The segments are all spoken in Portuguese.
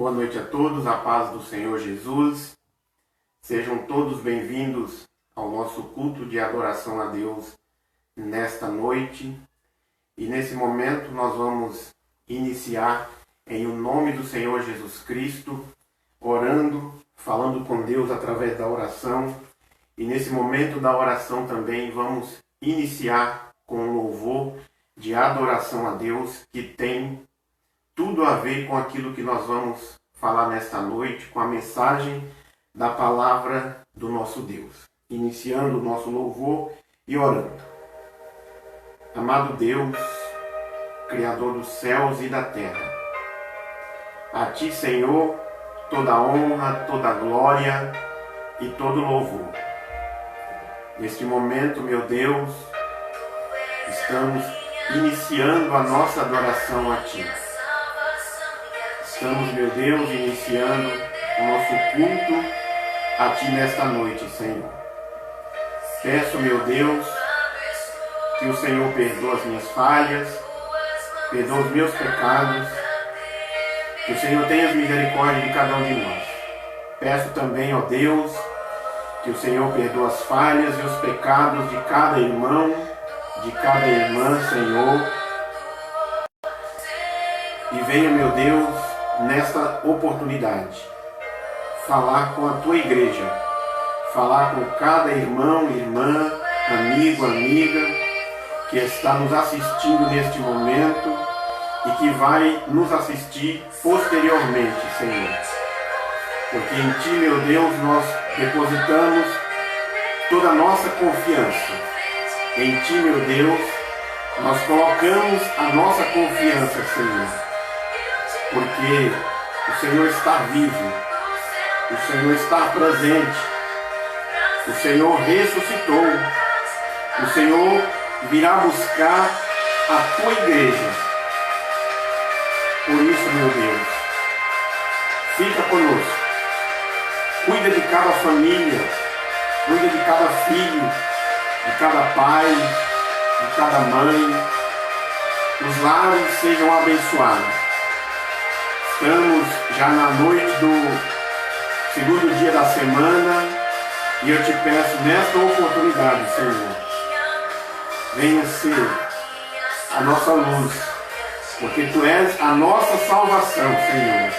Boa noite a todos, a paz do Senhor Jesus. Sejam todos bem-vindos ao nosso culto de adoração a Deus nesta noite. E nesse momento nós vamos iniciar em o nome do Senhor Jesus Cristo, orando, falando com Deus através da oração. E nesse momento da oração também vamos iniciar com um louvor de adoração a Deus que tem tudo a ver com aquilo que nós vamos falar nesta noite, com a mensagem da palavra do nosso Deus. Iniciando o nosso louvor e orando. Amado Deus, Criador dos céus e da terra, a Ti, Senhor, toda honra, toda glória e todo louvor. Neste momento, meu Deus, estamos iniciando a nossa adoração a Ti. Estamos, meu Deus, iniciando o nosso culto a Ti nesta noite, Senhor. Peço, meu Deus, que o Senhor perdoe as minhas falhas, perdoe os meus pecados, que o Senhor tenha misericórdia de cada um de nós. Peço também, ó Deus, que o Senhor perdoe as falhas e os pecados de cada irmão, de cada irmã, Senhor. E venha, meu Deus, nesta oportunidade, falar com a Tua igreja, falar com cada irmão, irmã, amigo, amiga, que está nos assistindo neste momento e que vai nos assistir posteriormente, Senhor. Porque em Ti, meu Deus, nós depositamos toda a nossa confiança. Em Ti, meu Deus, nós colocamos a nossa confiança, Senhor. Porque o Senhor está vivo, o Senhor está presente, o Senhor ressuscitou, o Senhor virá buscar a Tua igreja. Por isso, meu Deus, fica conosco, cuida de cada família, cuida de cada filho, de cada pai, de cada mãe, os lares sejam abençoados. Estamos já na noite do segundo dia da semana e eu te peço nesta oportunidade, Senhor, venha ser a nossa luz, porque Tu és a nossa salvação, Senhor.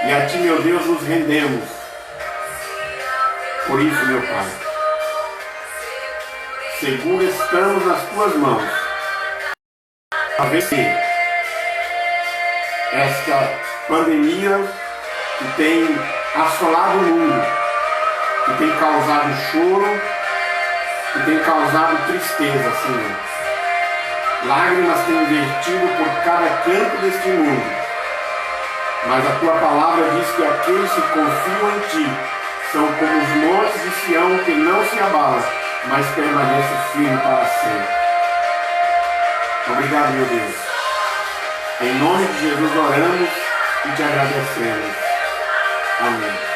E a Ti, meu Deus, nos rendemos. Por isso, meu Pai, seguro estamos nas Tuas mãos a vencer esta pandemia que tem assolado o mundo, que tem causado choro, que tem causado tristeza, Senhor. Lágrimas têm vertido por cada canto deste mundo, mas a Tua palavra diz que aqueles que confiam em Ti são como os montes de Sião que não se abalam, mas permanecem firmes para sempre. Obrigado, meu Deus. Em nome de Jesus oramos e te agradecemos. Amém.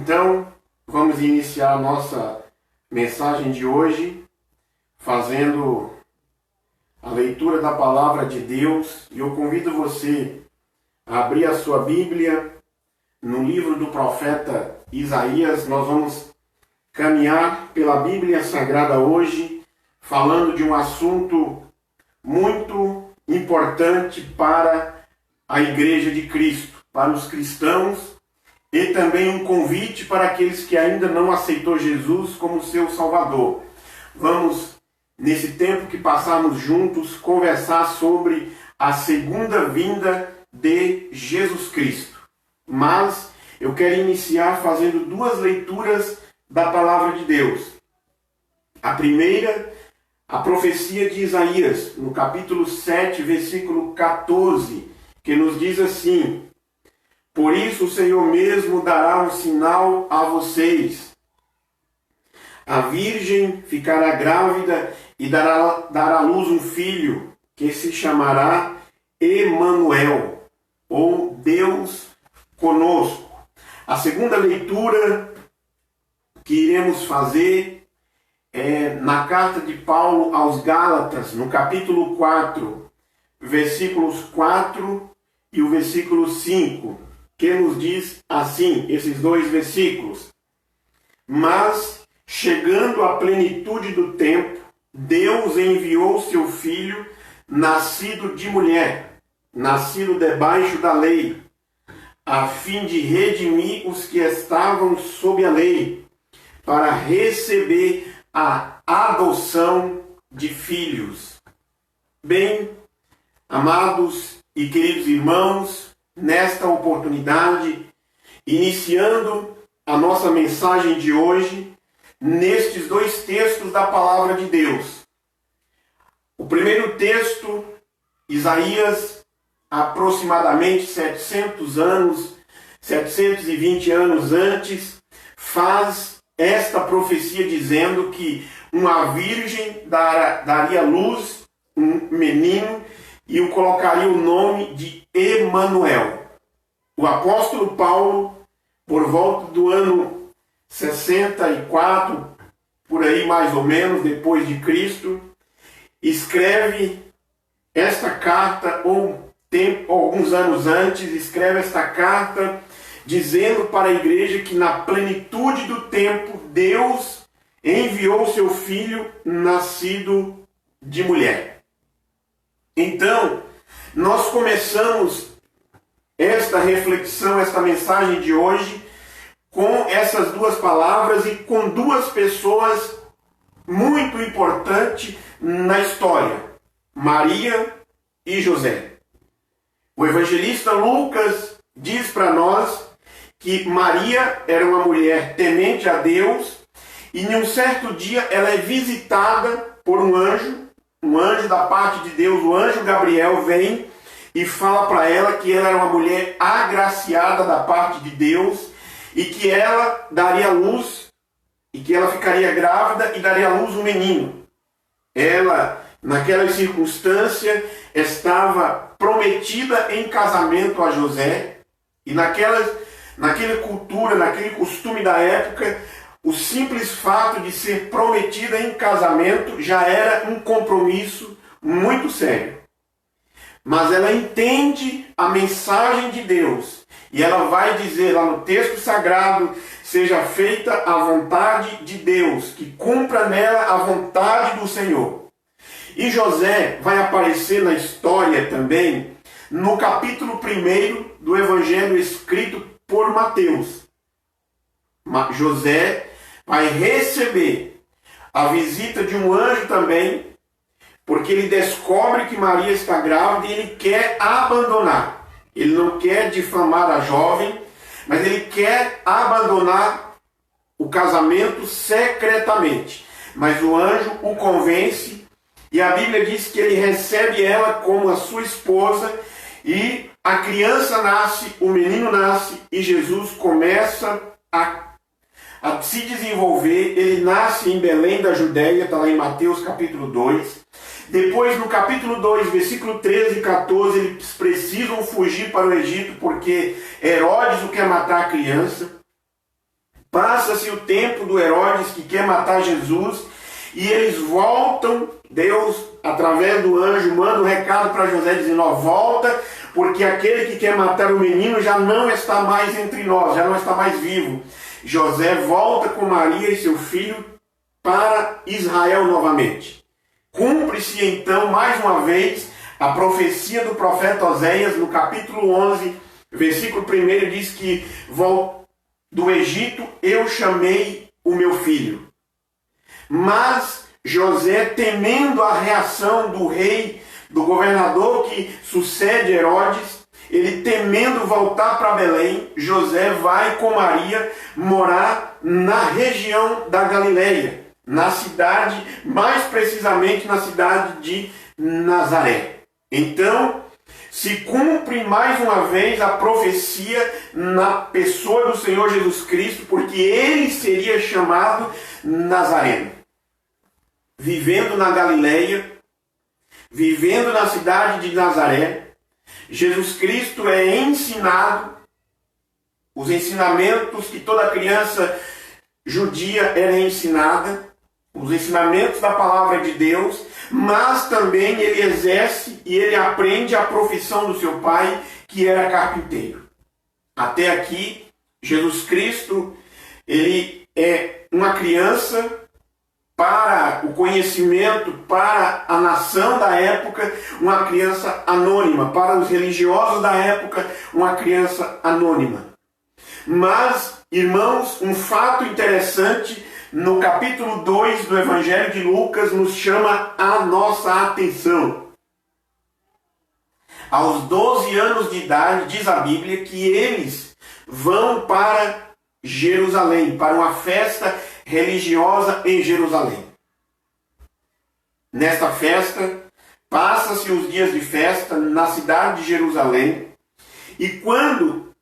Então, vamos iniciar a nossa mensagem de hoje, fazendo a leitura da palavra de Deus. E eu convido você a abrir a sua Bíblia no livro do profeta Isaías. Nós vamos caminhar pela Bíblia Sagrada hoje, falando de um assunto muito importante para a Igreja de Cristo, para os cristãos, e também um convite para aqueles que ainda não aceitou Jesus como seu Salvador. Vamos nesse tempo que passamos juntos, conversar sobre a segunda vinda de Jesus Cristo. Mas eu quero iniciar fazendo duas leituras da palavra de Deus. A primeira, a profecia de Isaías, no capítulo 7, versículo 14, que nos diz assim: por isso o Senhor mesmo dará um sinal a vocês. A virgem ficará grávida e dará à luz um filho, que se chamará Emanuel, ou Deus conosco. A segunda leitura que iremos fazer é na carta de Paulo aos Gálatas, no capítulo 4, versículos 4 e o versículo 5, que nos diz assim, esses dois versículos: mas, chegando à plenitude do tempo, Deus enviou seu Filho, nascido de mulher, nascido debaixo da lei, a fim de redimir os que estavam sob a lei, para receber a adoção de filhos. Bem, amados e queridos irmãos, nesta oportunidade, iniciando a nossa mensagem de hoje, nestes dois textos da palavra de Deus. O primeiro texto, Isaías, aproximadamente 720 anos antes, faz esta profecia dizendo que uma virgem daria à luz um menino e o colocaria o nome de Emanuel. O apóstolo Paulo, por volta do ano 64, por aí mais ou menos, depois de Cristo, escreve esta carta, alguns anos antes, escreve esta carta dizendo para a igreja que na plenitude do tempo Deus enviou seu filho nascido de mulher. Então, nós começamos esta reflexão, esta mensagem de hoje, com essas duas palavras e com duas pessoas muito importantes na história: Maria e José. O evangelista Lucas diz para nós que Maria era uma mulher temente a Deus e em um certo dia ela é visitada por um anjo da parte de Deus. O anjo Gabriel vem e fala para ela que ela era uma mulher agraciada da parte de Deus e que ela daria luz, e que ela ficaria grávida e daria à luz um menino. Ela, naquela circunstância, estava prometida em casamento a José, e naquela cultura, naquele costume da época, o simples fato de ser prometida em casamento já era um compromisso muito sério. Mas ela entende a mensagem de Deus, e ela vai dizer lá no texto sagrado: seja feita a vontade de Deus, que cumpra nela a vontade do Senhor. E José vai aparecer na história também no capítulo 1 do Evangelho escrito por Mateus. José vai receber a visita de um anjo também, porque ele descobre que Maria está grávida e ele quer abandonar. Ele não quer difamar a jovem, mas ele quer abandonar o casamento secretamente. Mas o anjo o convence, e a Bíblia diz que ele recebe ela como a sua esposa, e a criança nasce, o menino nasce, e Jesus começa a se desenvolver. Ele nasce em Belém da Judéia, está lá em Mateus capítulo 2. Depois, no capítulo 2, versículo 13 e 14, eles precisam fugir para o Egito porque Herodes o quer matar a criança. Passa-se o tempo do Herodes que quer matar Jesus e eles voltam. Deus, através do anjo, manda um recado para José dizendo: volta, porque aquele que quer matar o menino já não está mais entre nós, já não está mais vivo. José volta com Maria e seu filho para Israel novamente. Cumpre-se então, mais uma vez, a profecia do profeta Oséias, no capítulo 11, versículo 1, diz que do Egito eu chamei o meu filho. Mas José, temendo a reação do rei, do governador que sucede Herodes, ele temendo voltar para Belém, José vai com Maria morar na região da Galileia, na cidade, mais precisamente na cidade de Nazaré. Então, se cumpre mais uma vez a profecia na pessoa do Senhor Jesus Cristo, porque ele seria chamado Nazareno. Vivendo na Galileia, vivendo na cidade de Nazaré, Jesus Cristo é ensinado os ensinamentos que toda criança judia era ensinada, os ensinamentos da palavra de Deus, mas também ele exerce e ele aprende a profissão do seu pai, que era carpinteiro. Até aqui, Jesus Cristo, ele é uma criança para o conhecimento, para a nação da época, uma criança anônima. Para os religiosos da época, uma criança anônima. Mas, irmãos, um fato interessante, no capítulo 2 do Evangelho de Lucas, nos chama a nossa atenção. Aos 12 anos de idade, diz a Bíblia, que eles vão para Jerusalém, para uma festa religiosa em Jerusalém. Nesta festa, passa-se os dias de festa na cidade de Jerusalém, e quando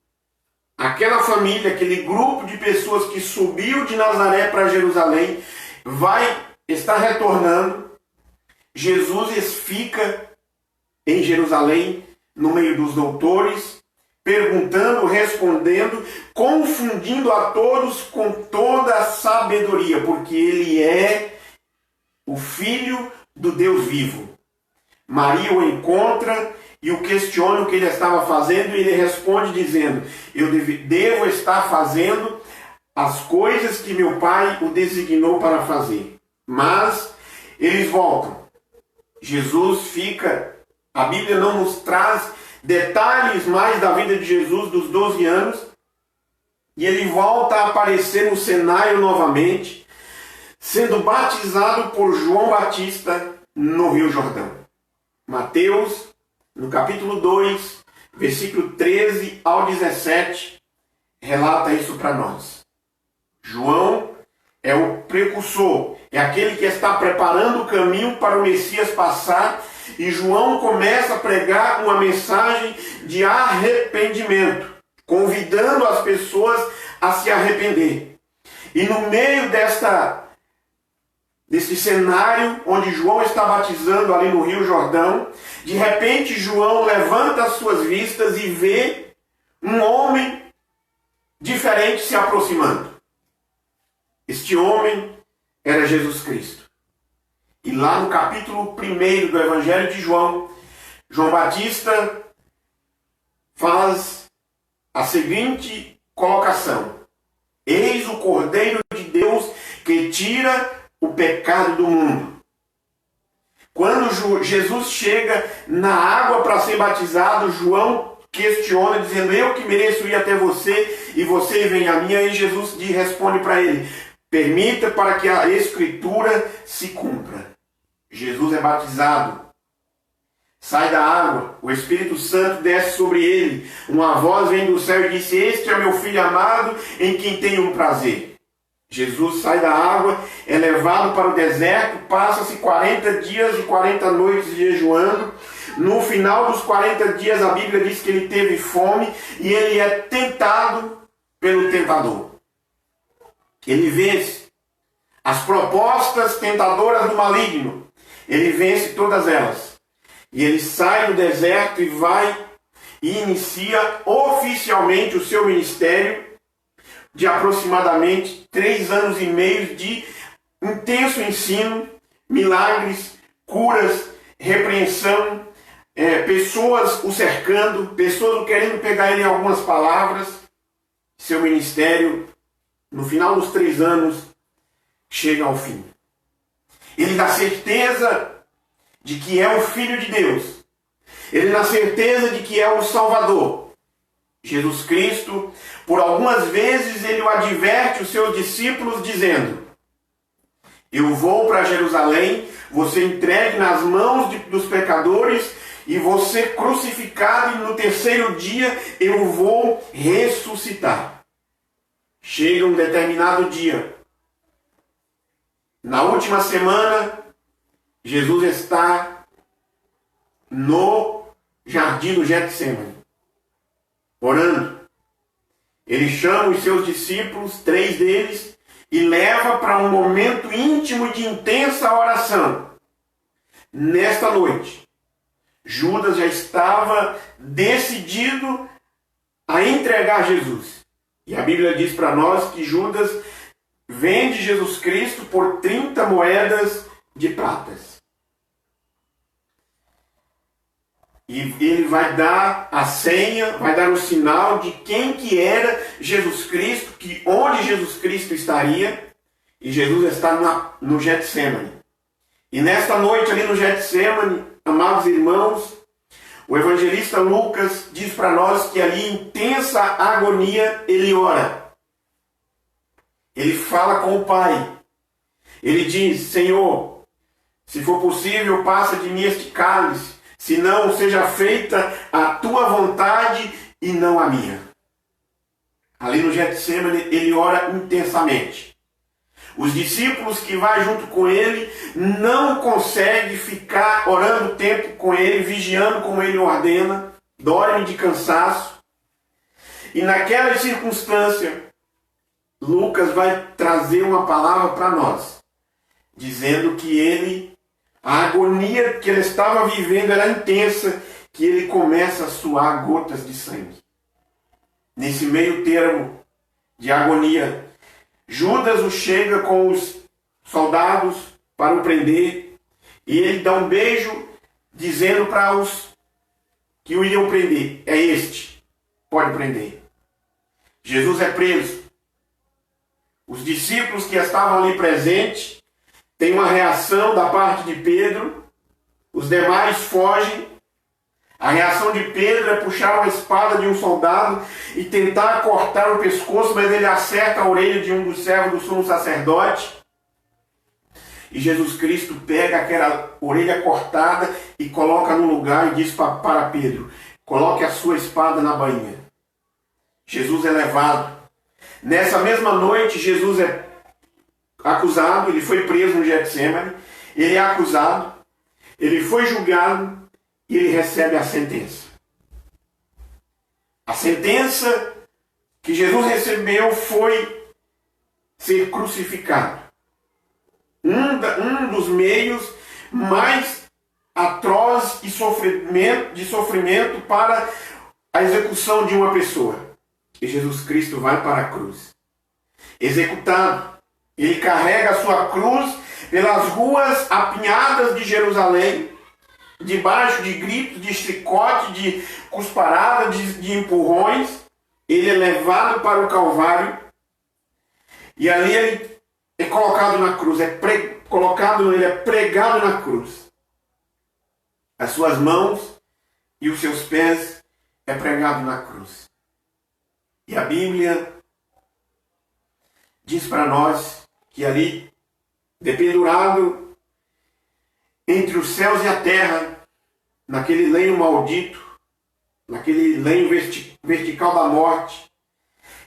aquela família, aquele grupo de pessoas que subiu de Nazaré para Jerusalém, está retornando, Jesus fica em Jerusalém, no meio dos doutores, perguntando, respondendo, confundindo a todos com toda a sabedoria, porque ele é o Filho do Deus vivo. Maria o encontra e o questiona o que ele estava fazendo, e ele responde dizendo: eu devo estar fazendo as coisas que meu pai o designou para fazer. Mas eles voltam. Jesus fica, a Bíblia não nos traz detalhes mais da vida de Jesus dos 12 anos, e ele volta a aparecer no cenário novamente, sendo batizado por João Batista no Rio Jordão. Mateus, no capítulo 2, versículo 13 ao 17, relata isso para nós. João é o precursor, é aquele que está preparando o caminho para o Messias passar, e João começa a pregar uma mensagem de arrependimento, convidando as pessoas a se arrepender. E no meio desse cenário, onde João está batizando ali no Rio Jordão, de repente João levanta as suas vistas e vê um homem diferente se aproximando. Este homem era Jesus Cristo. E lá no capítulo 1 do Evangelho de João, João Batista faz a seguinte colocação: eis o Cordeiro de Deus que tira o pecado do mundo. Quando Jesus chega na água para ser batizado, João questiona, dizendo: eu que mereço ir até você, e você vem a mim. Aí Jesus responde para ele: permita para que a Escritura se cumpra. Jesus é batizado, sai da água, o Espírito Santo desce sobre ele, uma voz vem do céu e diz: este é meu Filho amado, em quem tenho um prazer. Jesus sai da água, é levado para o deserto, passa-se 40 dias e 40 noites jejuando. No final dos 40 dias, a Bíblia diz que ele teve fome, e ele é tentado pelo tentador. Ele vence as propostas tentadoras do maligno. Ele vence todas elas. E ele sai do deserto e vai e inicia oficialmente o seu ministério de aproximadamente 3 anos e meio de intenso ensino, milagres, curas, repreensão, pessoas o cercando, pessoas o querendo pegar ele em algumas palavras. Seu ministério, no final dos 3 anos, chega ao fim. Ele dá certeza de que é o Filho de Deus. Ele dá certeza de que é o Salvador. Jesus Cristo, por algumas vezes, ele o adverte os seus discípulos, dizendo: Eu vou para Jerusalém, você entregue nas mãos dos pecadores e você crucificado, e no terceiro dia eu vou ressuscitar. Chega um determinado dia. Na última semana, Jesus está no jardim do Getsemane, orando. Ele chama os seus discípulos, 3 deles, e leva para um momento íntimo de intensa oração. Nesta noite, Judas já estava decidido a entregar Jesus. E a Bíblia diz para nós que Judas vende Jesus Cristo por 30 moedas de pratas. E ele vai dar a senha, vai dar o sinal de quem que era Jesus Cristo, que onde Jesus Cristo estaria. E Jesus está no Getsemane. E nesta noite ali no Getsemane, amados irmãos, o evangelista Lucas diz para nós que ali, em intensa agonia, ele ora. Ele fala com o Pai. Ele diz: Senhor, se for possível, passa de mim este cálice. Se não, seja feita a tua vontade e não a minha. Ali no Getsemane, ele ora intensamente. Os discípulos que vão junto com ele não conseguem ficar orando tempo com ele, vigiando como ele ordena, dormem de cansaço. E naquela circunstância, Lucas vai trazer uma palavra para nós, dizendo que a agonia que ele estava vivendo era intensa, que ele começa a suar gotas de sangue. Nesse meio termo de agonia, Judas o chega com os soldados para o prender, e ele dá um beijo dizendo para os que o iriam prender: é este, pode prender. Jesus é preso. Os discípulos que estavam ali presentes têm uma reação da parte de Pedro, os demais fogem. A reação de Pedro é puxar uma espada de um soldado e tentar cortar o pescoço, mas ele acerta a orelha de um dos servos do sumo sacerdote. E Jesus Cristo pega aquela orelha cortada e coloca no lugar e diz para Pedro: coloque a sua espada na bainha. Jesus é levado. Nessa mesma noite, Jesus é acusado, ele foi preso no Getsemane, ele é acusado, ele foi julgado, e ele recebe a sentença. A sentença que Jesus recebeu foi ser crucificado. Um dos meios mais atrozes de sofrimento para a execução de uma pessoa. E Jesus Cristo vai para a cruz. Executado. Ele carrega a sua cruz pelas ruas apinhadas de Jerusalém, debaixo de gritos, de chicote, de cusparadas, de empurrões. Ele é levado para o Calvário. E ali ele é colocado na cruz. Ele é pregado na cruz. As suas mãos e os seus pés é pregado na cruz. E a Bíblia diz para nós que ali, dependurado entre os céus e a terra, naquele lenho maldito, naquele lenho vertical da morte,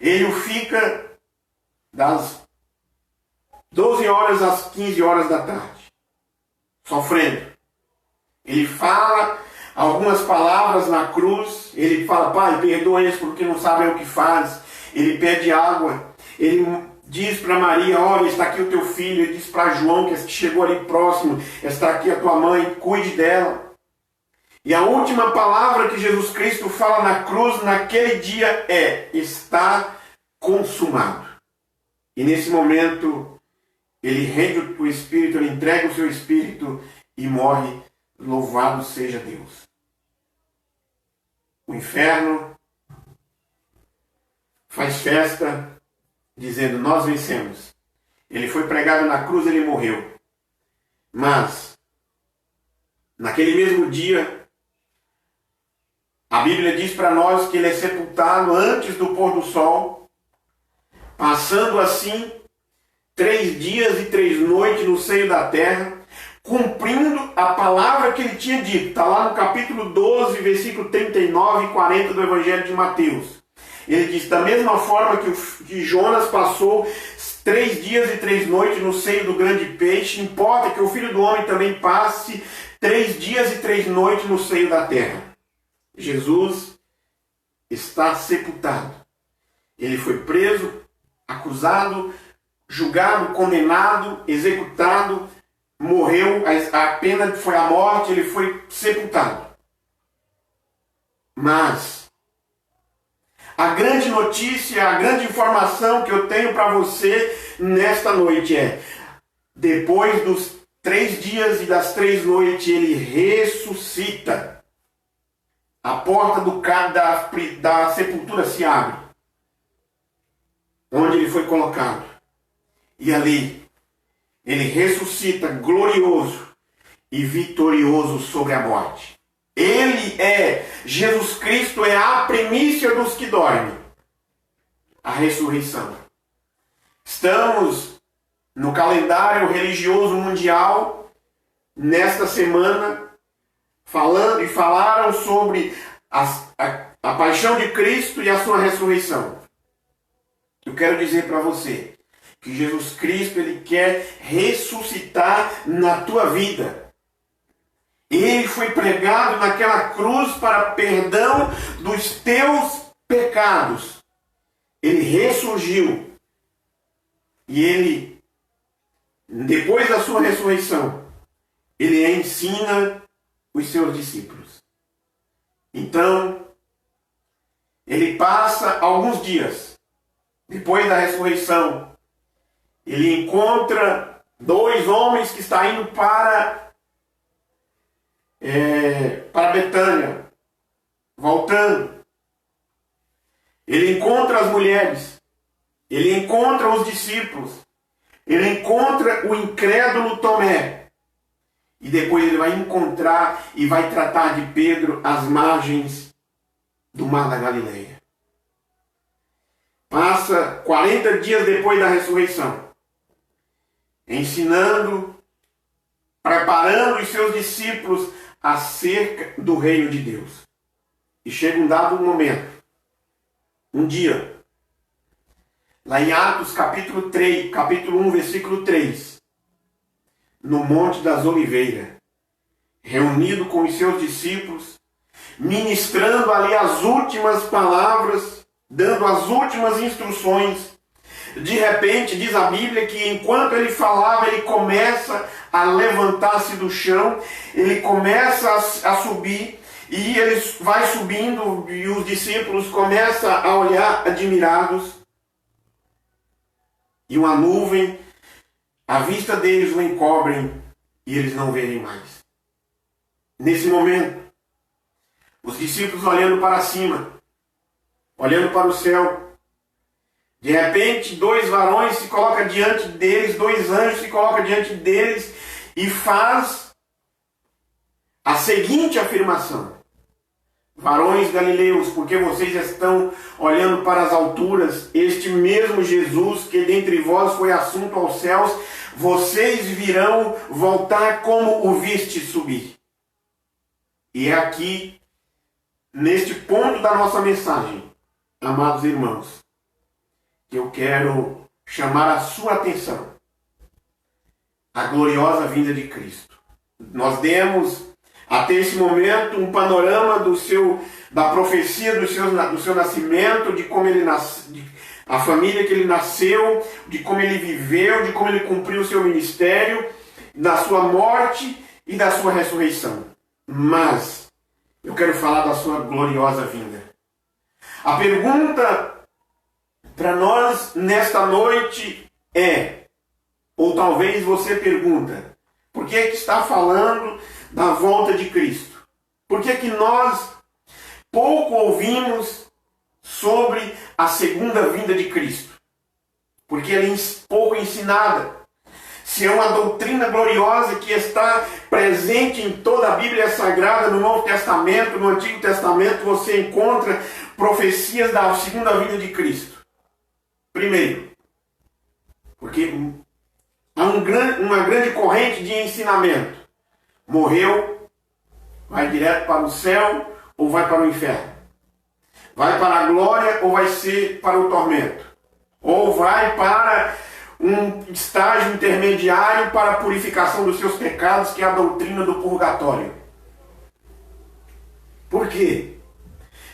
ele fica das 12 horas às 15 horas da tarde, sofrendo. Ele fala algumas palavras na cruz, ele fala: Pai, perdoa eles porque não sabem o que faz. Ele pede água, ele diz para Maria: olha, está aqui o teu filho. Ele diz para João, que chegou ali próximo: está aqui a tua mãe, cuide dela. E a última palavra que Jesus Cristo fala na cruz naquele dia é: está consumado. E nesse momento ele rende o Espírito, ele entrega o seu Espírito e morre. Louvado seja Deus. O inferno faz festa dizendo: nós vencemos. Ele foi pregado na cruz, ele morreu. Mas, naquele mesmo dia, a Bíblia diz para nós que ele é sepultado antes do pôr do sol, passando assim 3 dias e 3 noites no seio da terra, cumprindo a palavra que ele tinha dito. Está lá no capítulo 12, versículo 39 e 40 do Evangelho de Mateus. Ele diz, da mesma forma que Jonas passou 3 dias e 3 noites no seio do grande peixe, importa que o Filho do Homem também passe 3 dias e 3 noites no seio da terra. Jesus está sepultado. Ele foi preso, acusado, julgado, condenado, executado, morreu, a pena foi a morte, ele foi sepultado. Mas a grande notícia, a grande informação que eu tenho para você nesta noite é: depois dos 3 dias e das 3 noites, ele ressuscita. A porta da sepultura se abre, onde ele foi colocado. E ali, ele ressuscita glorioso e vitorioso sobre a morte. Jesus Cristo é a primícia dos que dormem. A ressurreição. Estamos no calendário religioso mundial, nesta semana, falaram sobre a paixão de Cristo e a sua ressurreição. Eu quero dizer para você que Jesus Cristo, ele quer ressuscitar na tua vida. Ele foi pregado naquela cruz para perdão dos teus pecados. Ele ressurgiu. E ele, depois da sua ressurreição, ele ensina os seus discípulos. Então, ele passa alguns dias depois da ressurreição. Ele encontra 2 homens que estão indo para Betânia, voltando. Ele encontra as mulheres, ele encontra os discípulos, ele encontra o incrédulo Tomé, e depois ele vai encontrar e vai tratar de Pedro às margens do Mar da Galileia. Passa 40 dias depois da ressurreição, ensinando, preparando os seus discípulos acerca do reino de Deus. E chega um dado momento, um dia, lá em Atos capítulo 1, versículo 3, no Monte das Oliveiras, reunido com os seus discípulos, ministrando ali as últimas palavras, dando as últimas instruções. De repente, diz a Bíblia que enquanto ele falava, ele começa a levantar-se do chão, ele começa a subir, e ele vai subindo, e os discípulos começam a olhar admirados, e uma nuvem, a vista deles o encobrem, e eles não verem mais. Nesse momento, os discípulos olhando para cima, olhando para o céu, de repente, 2 varões se colocam diante deles, 2 anjos se colocam diante deles e faz a seguinte afirmação: varões galileus, porque vocês estão olhando para as alturas, este mesmo Jesus que dentre vós foi assunto aos céus, vocês virão voltar como o viste subir. E é aqui, neste ponto da nossa mensagem, amados irmãos, que eu quero chamar a sua atenção. A gloriosa vinda de Cristo. Nós demos até esse momento um panorama da profecia do seu nascimento, de como ele a família que ele nasceu, de como ele viveu, de como ele cumpriu o seu ministério, da sua morte e da sua ressurreição. Mas eu quero falar da sua gloriosa vinda. A pergunta para nós nesta noite ou talvez você pergunta, por que é que está falando da volta de Cristo? Por que é que nós pouco ouvimos sobre a segunda vinda de Cristo? Porque ela é pouco ensinada. Se é uma doutrina gloriosa que está presente em toda a Bíblia Sagrada, no Novo Testamento, no Antigo Testamento, você encontra profecias da segunda vinda de Cristo. Primeiro, porque Há uma grande corrente de ensinamento. Morreu, vai direto para o céu ou vai para o inferno? Vai para a glória ou vai ser para o tormento? Ou vai para um estágio intermediário para a purificação dos seus pecados, que é a doutrina do purgatório? Por quê?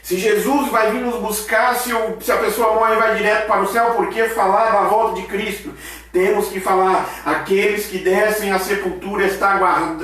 Se Jesus vai vir nos buscar, se a pessoa morre e vai direto para o céu, por que falar da volta de Cristo? Temos que falar, aqueles que descem à sepultura estão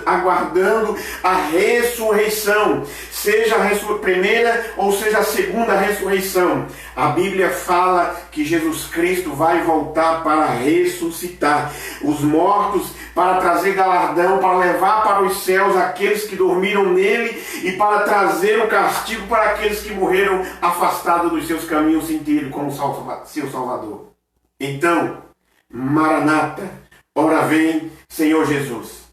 aguardando a ressurreição, seja a primeira ou seja a segunda ressurreição. A Bíblia fala que Jesus Cristo vai voltar para ressuscitar os mortos, para trazer galardão, para levar para os céus aqueles que dormiram nele e para trazer o castigo para aqueles que morreram afastados dos seus caminhos sem ter ele como seu Salvador. Então, Maranata, ora vem, Senhor Jesus.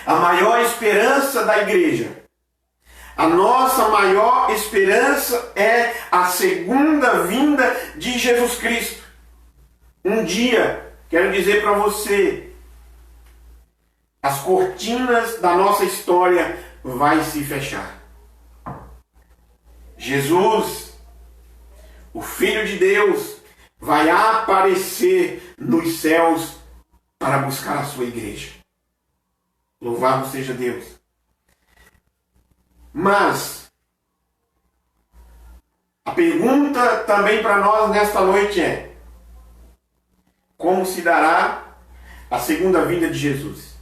A maior esperança da igreja, a nossa maior esperança é a segunda vinda de Jesus Cristo. Um dia, quero dizer para você, as cortinas da nossa história vai se fechar. Jesus, o Filho de Deus, vai aparecer nos céus para buscar a sua igreja. Louvado seja Deus. Mas a pergunta também para nós nesta noite é: como se dará a segunda vinda de Jesus?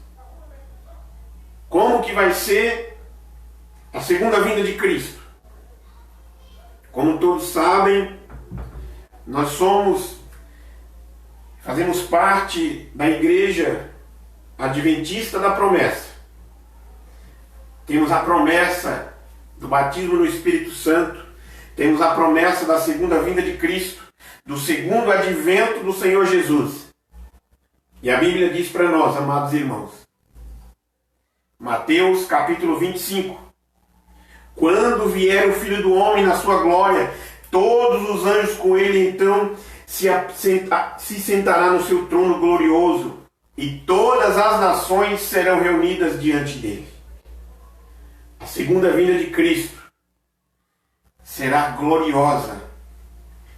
Como que vai ser a segunda vinda de Cristo? Como todos sabem, nós fazemos parte da igreja adventista da promessa. Temos a promessa do batismo no Espírito Santo, temos a promessa da segunda vinda de Cristo, do segundo advento do Senhor Jesus. E a Bíblia diz para nós, amados irmãos, Mateus capítulo 25, quando vier o Filho do Homem na sua glória, todos os anjos com ele, então se sentará no seu trono glorioso, e todas as nações serão reunidas diante dele. A segunda vinda de Cristo será gloriosa.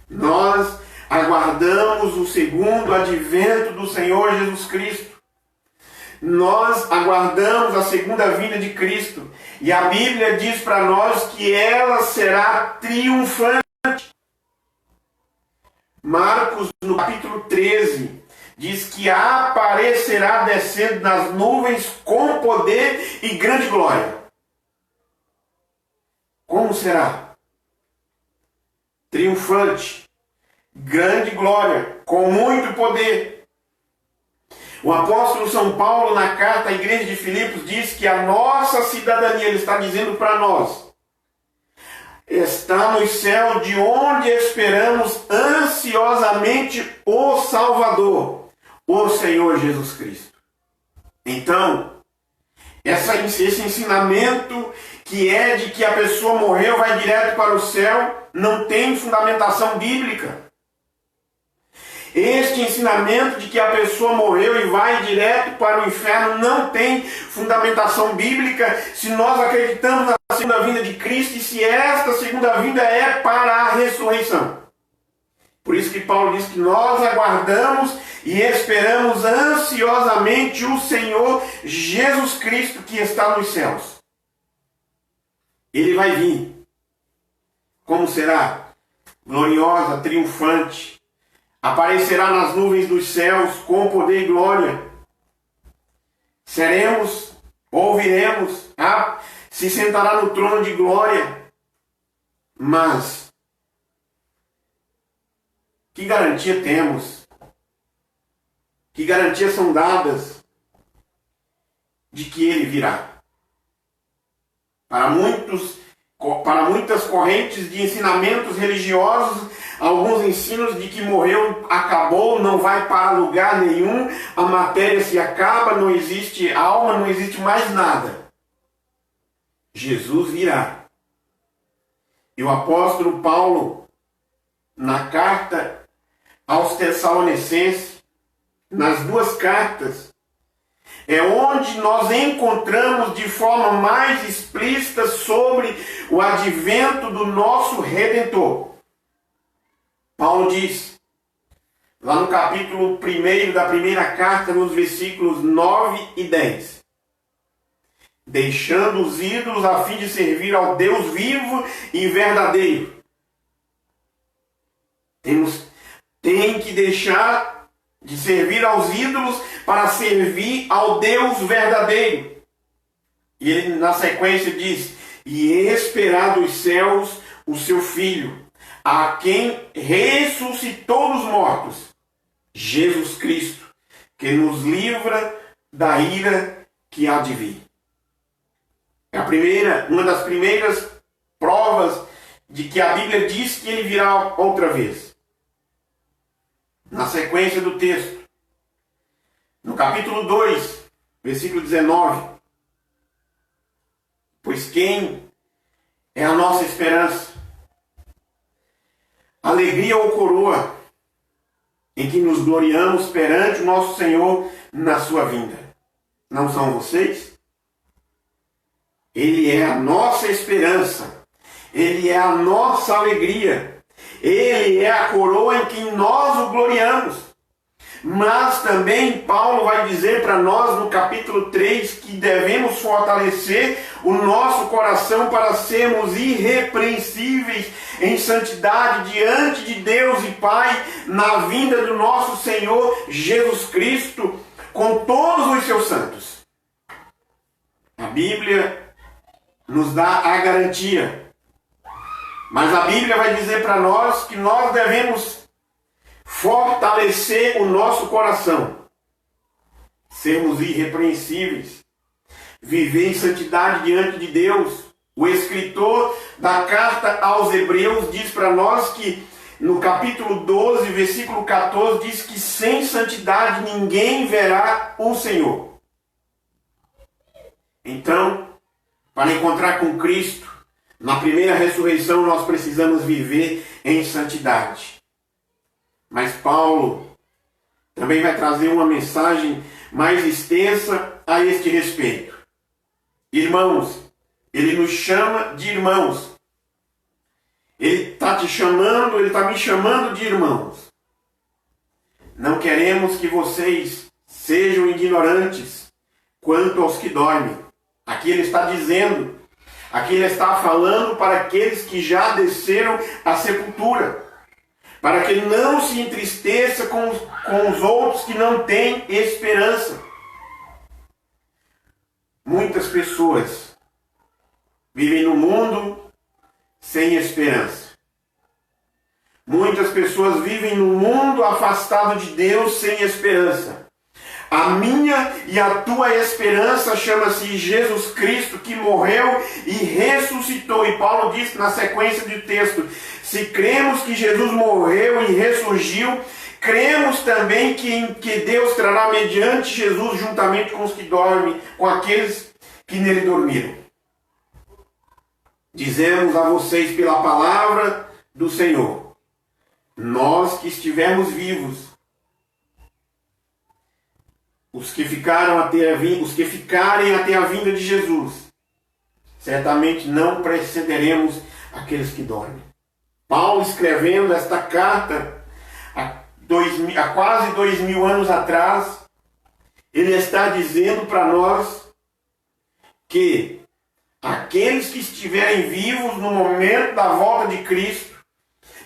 Nós aguardamos o segundo advento do Senhor Jesus Cristo. Nós aguardamos a segunda vinda de Cristo. E a Bíblia diz para nós que ela será triunfante. Marcos, no capítulo 13, diz que aparecerá descendo nas nuvens com poder e grande glória. Como será? Triunfante, grande glória, com muito poder. O apóstolo São Paulo, na carta à igreja de Filipos, diz que a nossa cidadania, ele está dizendo para nós, está no céu, de onde esperamos ansiosamente o Salvador, o Senhor Jesus Cristo. Então, esse ensinamento que é de que a pessoa morreu, vai direto para o céu, não tem fundamentação bíblica. Este ensinamento de que a pessoa morreu e vai direto para o inferno não tem fundamentação bíblica se nós acreditamos na segunda vinda de Cristo e se esta segunda vinda é para a ressurreição. Por isso que Paulo diz que nós aguardamos e esperamos ansiosamente o Senhor Jesus Cristo que está nos céus. Ele vai vir. Como será? Gloriosa, triunfante. Aparecerá nas nuvens dos céus com poder e glória. Seremos, ouviremos, se sentará no trono de glória. Mas, que garantia temos? Que garantias são dadas de que ele virá? Para muitas correntes de ensinamentos religiosos, alguns ensinos de que morreu, acabou, não vai para lugar nenhum, a matéria se acaba, não existe alma, não existe mais nada. Jesus virá. E o apóstolo Paulo, na carta aos Tessalonicenses, nas duas cartas, é onde nós encontramos de forma mais explícita sobre o advento do nosso Redentor. Paulo diz, lá no capítulo 1 da primeira carta, nos versículos 9 e 10. Deixando os ídolos a fim de servir ao Deus vivo e verdadeiro. Tem que deixar de servir aos ídolos para servir ao Deus verdadeiro. E ele na sequência diz, e esperar dos céus o seu Filho, a quem ressuscitou dos mortos, Jesus Cristo, que nos livra da ira que há de vir. É uma das primeiras provas de que a Bíblia diz que ele virá outra vez. Na sequência do texto, no capítulo 2, versículo 19, pois quem é a nossa esperança? Alegria ou coroa, em que nos gloriamos perante o nosso Senhor na sua vinda. Não são vocês? Ele é a nossa esperança. Ele é a nossa alegria. Ele é a coroa em que nós o gloriamos. Mas também Paulo vai dizer para nós no capítulo 3 que devemos fortalecer o nosso coração para sermos irrepreensíveis em santidade diante de Deus e Pai na vinda do nosso Senhor Jesus Cristo com todos os seus santos. A Bíblia nos dá a garantia, mas a Bíblia vai dizer para nós que nós devemos fortalecer o nosso coração, sermos irrepreensíveis, viver em santidade diante de Deus. O escritor da carta aos Hebreus diz para nós que no capítulo 12, versículo 14, diz que sem santidade ninguém verá o Senhor. Então, para encontrar com Cristo, na primeira ressurreição nós precisamos viver em santidade. Mas Paulo também vai trazer uma mensagem mais extensa a este respeito. Irmãos, ele nos chama de irmãos. Ele está te chamando, ele está me chamando de irmãos. Não queremos que vocês sejam ignorantes quanto aos que dormem. Aqui ele está dizendo, aqui ele está falando para aqueles que já desceram à sepultura, para que não se entristeça com os outros que não têm esperança. Muitas pessoas vivem no mundo sem esperança. Muitas pessoas vivem no mundo afastado de Deus sem esperança. A minha e a tua esperança chama-se Jesus Cristo, que morreu e ressuscitou. E Paulo diz na sequência do texto, se cremos que Jesus morreu e ressurgiu, cremos também que Deus trará mediante Jesus juntamente com os que dormem, com aqueles que nele dormiram. Dizemos a vocês pela palavra do Senhor, nós que estivermos vivos, os que ficarem até a vinda de Jesus, certamente não precederemos aqueles que dormem. Paulo, escrevendo esta carta há quase 2000 anos atrás, ele está dizendo para nós que aqueles que estiverem vivos no momento da volta de Cristo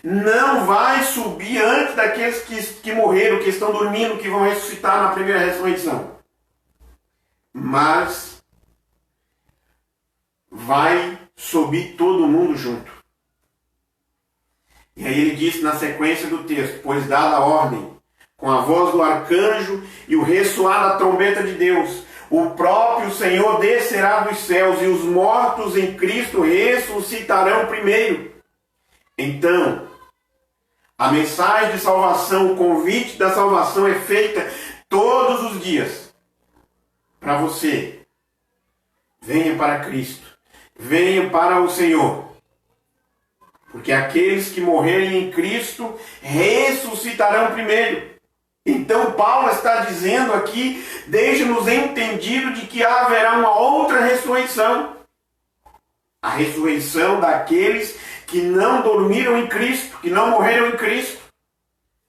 não vai subir antes daqueles que morreram, que estão dormindo, que vão ressuscitar na primeira ressurreição. Mas vai subir todo mundo junto. E aí ele disse na sequência do texto, pois dada a ordem, com a voz do arcanjo e o ressoar da trombeta de Deus, o próprio Senhor descerá dos céus e os mortos em Cristo ressuscitarão primeiro. Então, a mensagem de salvação, o convite da salvação é feita todos os dias para você. Venha para Cristo, venha para o Senhor. Porque aqueles que morrerem em Cristo ressuscitarão primeiro. Então Paulo está dizendo aqui, deixa-nos entendido de que haverá uma outra ressurreição. A ressurreição daqueles que não dormiram em Cristo, que não morreram em Cristo,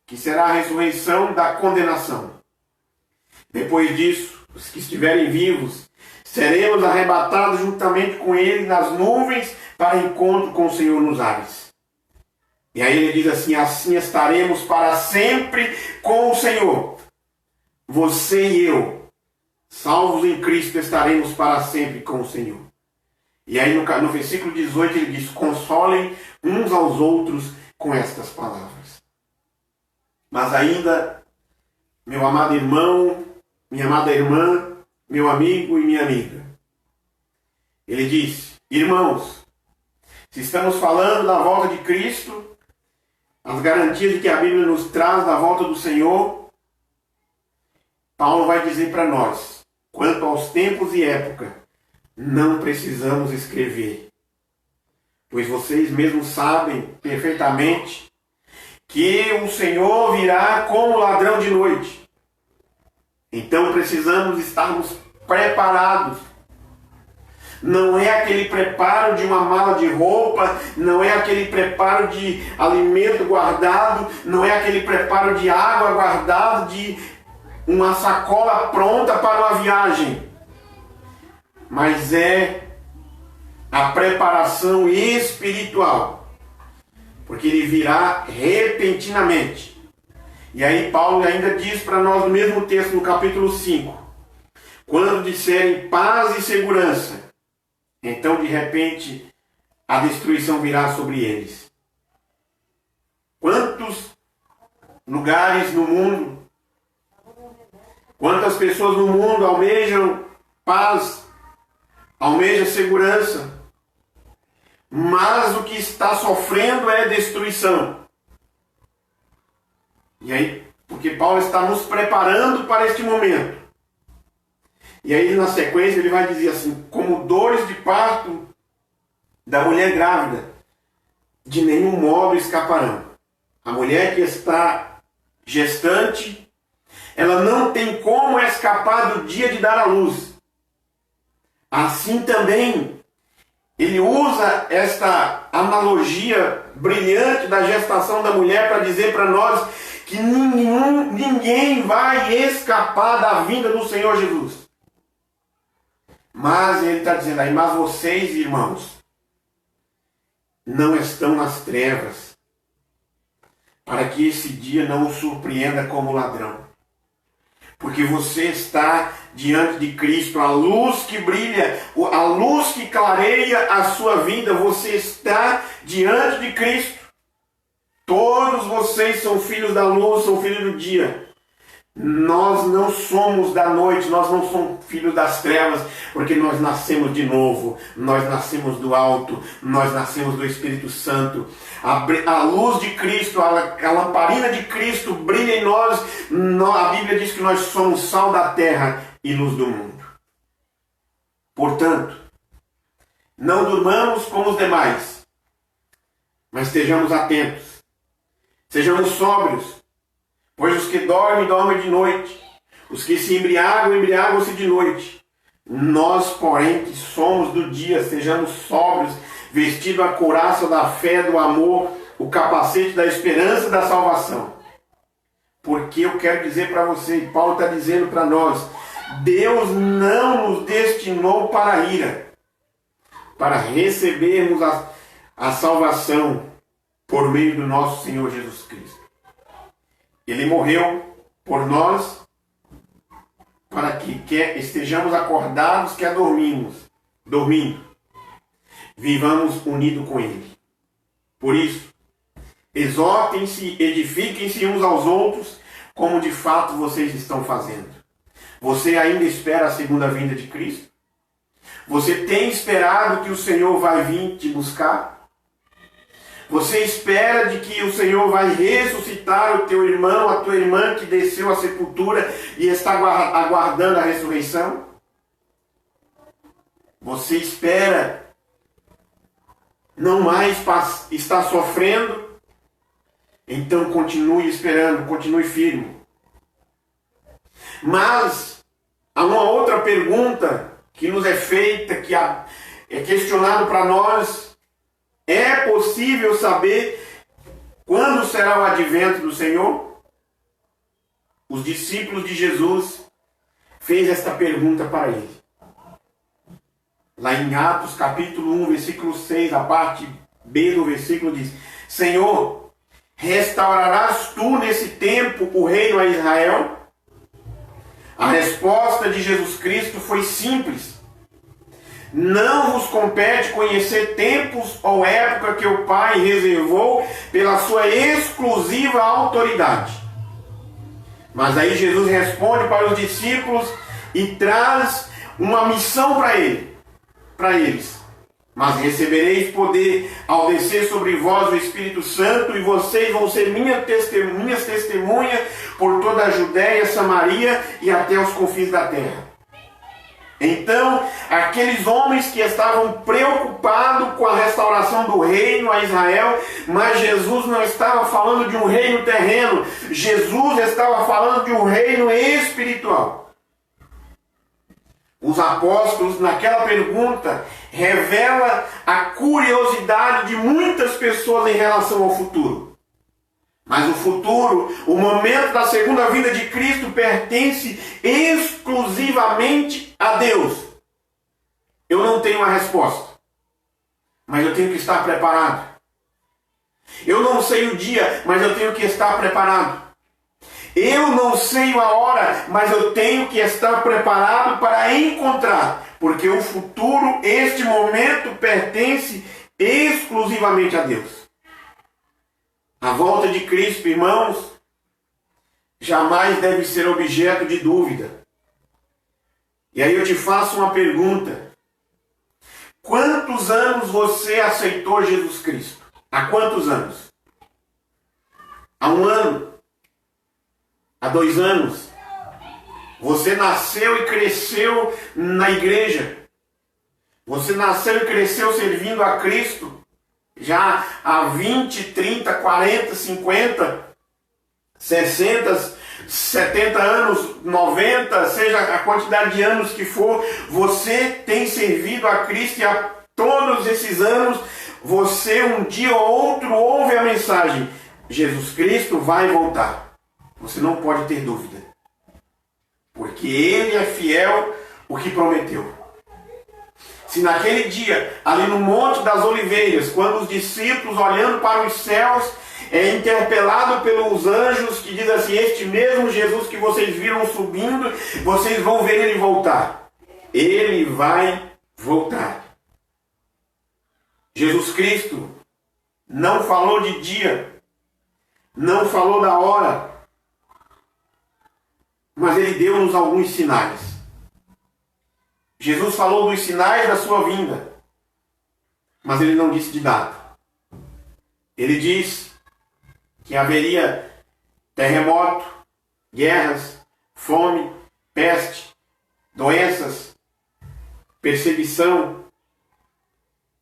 que será a ressurreição da condenação. Depois disso, os que estiverem vivos, seremos arrebatados juntamente com ele nas nuvens para encontro com o Senhor nos ares. E aí ele diz assim, assim estaremos para sempre com o Senhor. Você e eu, salvos em Cristo, estaremos para sempre com o Senhor. E aí no versículo 18 ele diz, consolem uns aos outros com estas palavras. Mas ainda, meu amado irmão, minha amada irmã, meu amigo e minha amiga, ele diz, irmãos, se estamos falando da volta de Cristo, as garantias de que a Bíblia nos traz da volta do Senhor, Paulo vai dizer para nós, quanto aos tempos e época, não precisamos escrever, pois vocês mesmos sabem perfeitamente que o Senhor virá como ladrão de noite. Então precisamos estarmos preparados. Não é aquele preparo de uma mala de roupa, não é aquele preparo de alimento guardado, não é aquele preparo de água guardado, de uma sacola pronta para uma viagem. Mas é a preparação espiritual, porque ele virá repentinamente. E aí Paulo ainda diz para nós no mesmo texto, no capítulo 5, quando disserem paz e segurança, então de repente a destruição virá sobre eles. Quantos lugares no mundo, quantas pessoas no mundo almejam paz, almejam segurança, mas o que está sofrendo é destruição. E aí, porque Paulo está nos preparando para este momento. E aí, na sequência, ele vai dizer assim, como dores de parto da mulher grávida, de nenhum modo escaparão. A mulher que está gestante, ela não tem como escapar do dia de dar à luz. Assim também, ele usa esta analogia brilhante da gestação da mulher para dizer para nós que ninguém vai escapar da vinda do Senhor Jesus. Mas ele está dizendo aí, mas vocês, irmãos, não estão nas trevas, para que esse dia não o surpreenda como ladrão. Porque você está diante de Cristo, a luz que brilha, a luz que clareia a sua vida, você está diante de Cristo. Todos vocês são filhos da luz, são filhos do dia. Nós não somos da noite, nós não somos filhos das trevas, porque nós nascemos de novo, nós nascemos do alto, nós nascemos do Espírito Santo. A luz de Cristo, a lamparina de Cristo brilha em nós. A Bíblia diz que nós somos sal da terra e luz do mundo. Portanto, não durmamos como os demais, mas estejamos atentos, sejamos sóbrios. Pois os que dormem, dormem de noite. Os que se embriagam, embriagam-se de noite. Nós, porém, que somos do dia, sejamos sóbrios, vestidos a couraça da fé, do amor, o capacete da esperança e da salvação. Porque eu quero dizer para você, e Paulo está dizendo para nós, Deus não nos destinou para a ira, para recebermos a salvação por meio do nosso Senhor Jesus Cristo. Ele morreu por nós para que estejamos acordados, que dormindo, vivamos unidos com Ele. Por isso, exortem-se, edifiquem-se uns aos outros, como de fato vocês estão fazendo. Você ainda espera a segunda vinda de Cristo? Você tem esperado que o Senhor vai vir te buscar? Você espera de que o Senhor vai ressuscitar o teu irmão, a tua irmã que desceu à sepultura e está aguardando a ressurreição? Você espera não mais estar sofrendo? Então continue esperando, continue firme. Mas há uma outra pergunta que nos é feita, que é questionado para nós: é possível saber quando será o advento do Senhor? Os discípulos de Jesus fez esta pergunta para ele. Lá em Atos capítulo 1, versículo 6, a parte B do versículo diz: Senhor, restaurarás tu nesse tempo o reino a Israel? A resposta de Jesus Cristo foi simples: não vos compete conhecer tempos ou época que o Pai reservou pela sua exclusiva autoridade. Mas aí Jesus responde para os discípulos e traz uma missão para eles. Mas recebereis poder ao descer sobre vós o Espírito Santo, e vocês vão ser minhas testemunhas por toda a Judéia, Samaria e até os confins da terra. Então, aqueles homens que estavam preocupados com a restauração do reino a Israel, mas Jesus não estava falando de um reino terreno, Jesus estava falando de um reino espiritual. Os apóstolos, naquela pergunta, revela a curiosidade de muitas pessoas em relação ao futuro. Mas o futuro, o momento da segunda vinda de Cristo, pertence exclusivamente a Deus. Eu não tenho a resposta, mas eu tenho que estar preparado. Eu não sei o dia, mas eu tenho que estar preparado. Eu não sei a hora, mas eu tenho que estar preparado para encontrar, porque o futuro, este momento, pertence exclusivamente a Deus. A volta de Cristo, irmãos, jamais deve ser objeto de dúvida. E aí eu te faço uma pergunta: quantos anos você aceitou Jesus Cristo? Há quantos anos? Há 1 ano? Há 2 anos? Você nasceu e cresceu na igreja? Você nasceu e cresceu servindo a Cristo? Já há 20, 30, 40, 50, 60, 70 anos, 90, seja a quantidade de anos que for, você tem servido a Cristo, e há todos esses anos, você um dia ou outro ouve a mensagem: Jesus Cristo vai voltar. Você não pode ter dúvida, porque Ele é fiel o que prometeu. Se naquele dia, ali no Monte das Oliveiras, quando os discípulos, olhando para os céus, é interpelado pelos anjos que diz assim: este mesmo Jesus que vocês viram subindo, vocês vão ver Ele voltar. Ele vai voltar. Jesus Cristo não falou de dia, não falou da hora, mas Ele deu-nos alguns sinais. Jesus falou dos sinais da sua vinda, mas Ele não disse de data. Ele diz que haveria terremoto, guerras, fome, peste, doenças, perseguição,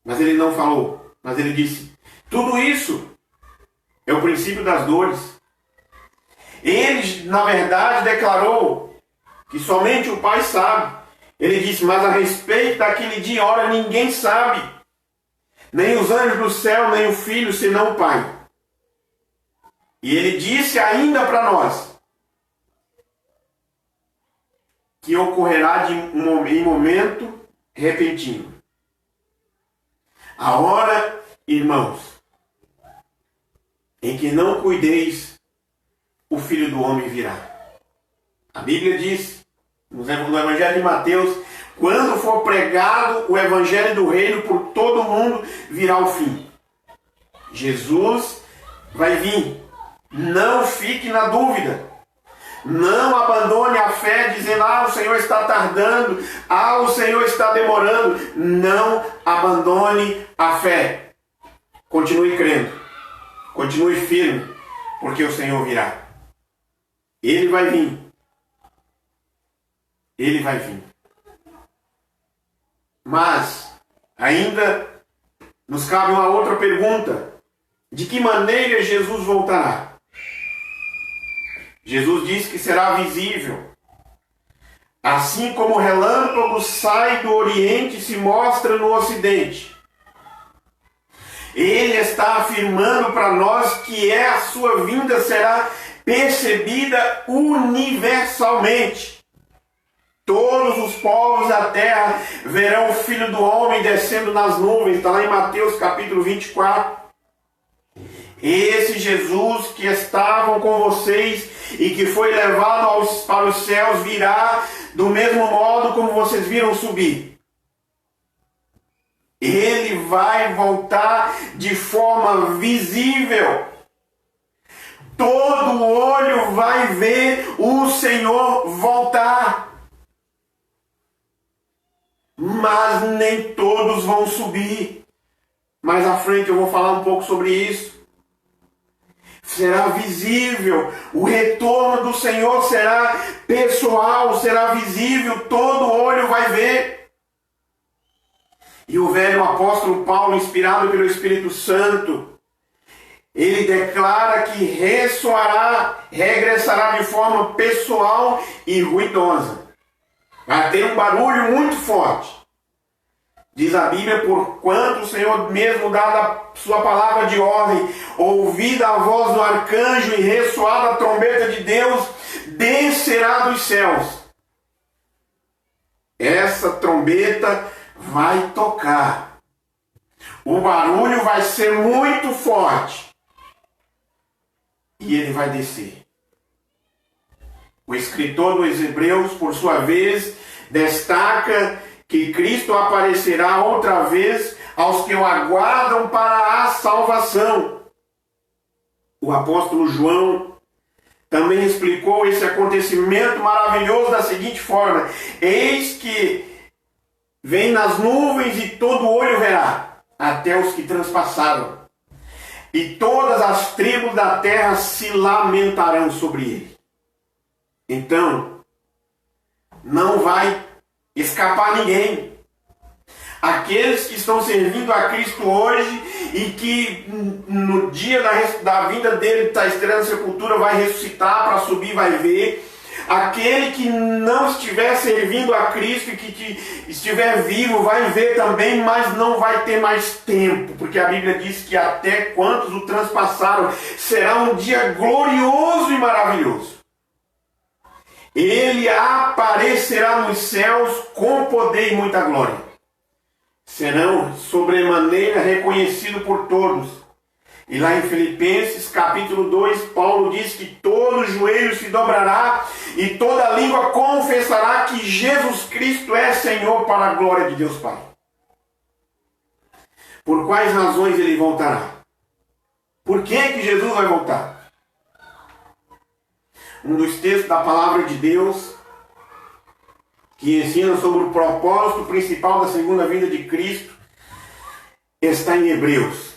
mas Ele não falou. Mas Ele disse: tudo isso é o princípio das dores. Ele, na verdade, declarou que somente o Pai sabe. Ele disse: mas a respeito daquele dia e hora ninguém sabe, nem os anjos do céu, nem o Filho, senão o Pai. E Ele disse ainda para nós que ocorrerá em momento repentino. A hora, irmãos, em que não cuideis, o Filho do Homem virá. A Bíblia diz, no Evangelho de Mateus: quando for pregado o Evangelho do Reino por todo mundo, virá o fim. Jesus vai vir. Não fique na dúvida. Não abandone a fé dizendo: o Senhor está tardando, o Senhor está demorando. Não abandone a fé. Continue crendo. Continue firme, porque o Senhor virá. Ele vai vir. Ele vai vir. Mas ainda nos cabe uma outra pergunta: de que maneira Jesus voltará? Jesus disse que será visível. Assim como o relâmpago sai do Oriente e se mostra no Ocidente. Ele está afirmando para nós que a sua vinda será percebida universalmente. Todos os povos da terra verão o Filho do Homem descendo nas nuvens. Está lá em Mateus capítulo 24. Esse Jesus que estavam com vocês e que foi levado para os céus virá do mesmo modo como vocês viram subir. Ele vai voltar de forma visível. Todo olho vai ver o Senhor voltar. Mas nem todos vão subir. Mais à frente eu vou falar um pouco sobre isso. Será visível, o retorno do Senhor será pessoal, será visível, todo olho vai ver. E o velho apóstolo Paulo, inspirado pelo Espírito Santo, ele declara que regressará de forma pessoal e ruidosa. Vai ter um barulho muito forte. Diz a Bíblia, porquanto o Senhor mesmo, dada a sua palavra de ordem, ouvida a voz do arcanjo e ressoada a trombeta de Deus, descerá dos céus. Essa trombeta vai tocar. O barulho vai ser muito forte. E ele vai descer. O escritor dos Hebreus, por sua vez, destaca que Cristo aparecerá outra vez aos que o aguardam para a salvação. O apóstolo João também explicou esse acontecimento maravilhoso da seguinte forma: eis que vem nas nuvens e todo olho verá, até os que transpassaram. E todas as tribos da terra se lamentarão sobre ele. Então, não vai escapar ninguém. Aqueles que estão servindo a Cristo hoje e que no dia da vinda dele está esperando a sepultura, vai ressuscitar para subir, vai ver. Aquele que não estiver servindo a Cristo e que estiver vivo vai ver também, mas não vai ter mais tempo, porque a Bíblia diz que até quantos o transpassaram será um dia glorioso e maravilhoso. Ele aparecerá nos céus com poder e muita glória. Serão sobremaneira reconhecido por todos. E lá em Filipenses capítulo 2, Paulo diz que todo joelho se dobrará e toda língua confessará que Jesus Cristo é Senhor, para a glória de Deus Pai. Por quais razões ele voltará? Por que Jesus vai voltar? Um dos textos da palavra de Deus que ensina sobre o propósito principal da segunda vinda de Cristo está em Hebreus.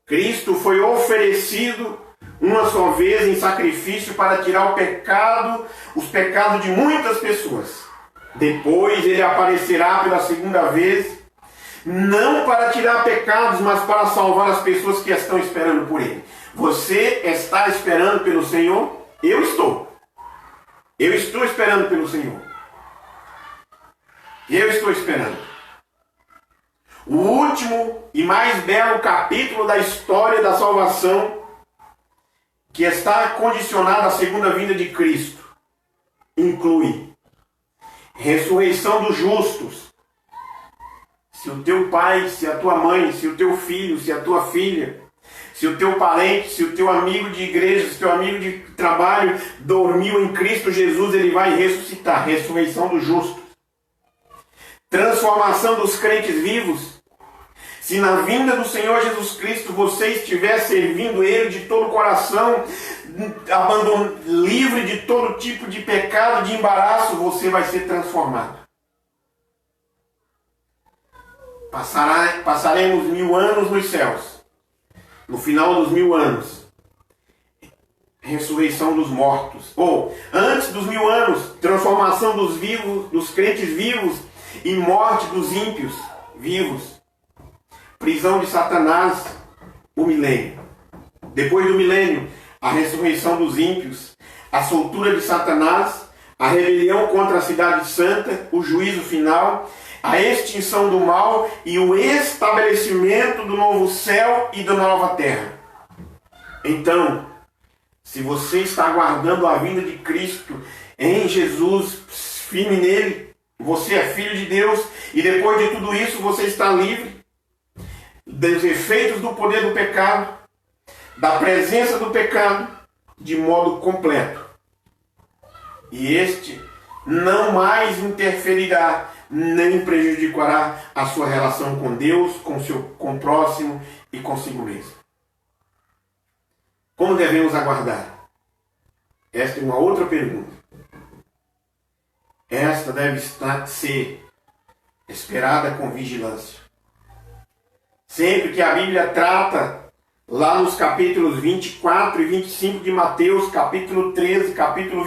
Cristo foi oferecido uma só vez em sacrifício para tirar os pecados de muitas pessoas. Depois ele aparecerá pela segunda vez, não para tirar pecados, mas para salvar as pessoas que estão esperando por ele. Você está esperando pelo Senhor? Eu estou. Eu estou esperando pelo Senhor. Eu estou esperando. O último e mais belo capítulo da história da salvação, que está condicionado à segunda vinda de Cristo, inclui ressurreição dos justos. Se o teu pai, se a tua mãe, se o teu filho, se a tua filha, se o teu parente, se o teu amigo de igreja, se o teu amigo de trabalho dormiu em Cristo Jesus, ele vai ressuscitar. Ressurreição dos justos. Transformação dos crentes vivos. Se na vinda do Senhor Jesus Cristo você estiver servindo Ele de todo o coração, livre de todo tipo de pecado, de embaraço, você vai ser transformado. Passaremos 1000 anos nos céus. No final dos 1000 anos, ressurreição dos mortos. Ou, antes dos 1000 anos, transformação dos vivos, dos crentes vivos, e morte dos ímpios vivos. Prisão de Satanás, o milênio. Depois do milênio, a ressurreição dos ímpios, a soltura de Satanás, a rebelião contra a cidade santa, o juízo final, a extinção do mal e o estabelecimento do novo céu e da nova terra. Então, se você está aguardando a vinda de Cristo em Jesus, firme nele, você é filho de Deus e depois de tudo isso você está livre dos efeitos do poder do pecado, da presença do pecado, de modo completo. E este não mais interferirá nem prejudicará a sua relação com Deus, com o próximo e consigo mesmo. Como devemos aguardar? Esta é uma outra pergunta. Esta deve ser esperada com vigilância. Sempre que a Bíblia trata, lá nos capítulos 24 e 25 de Mateus, capítulo 13, capítulo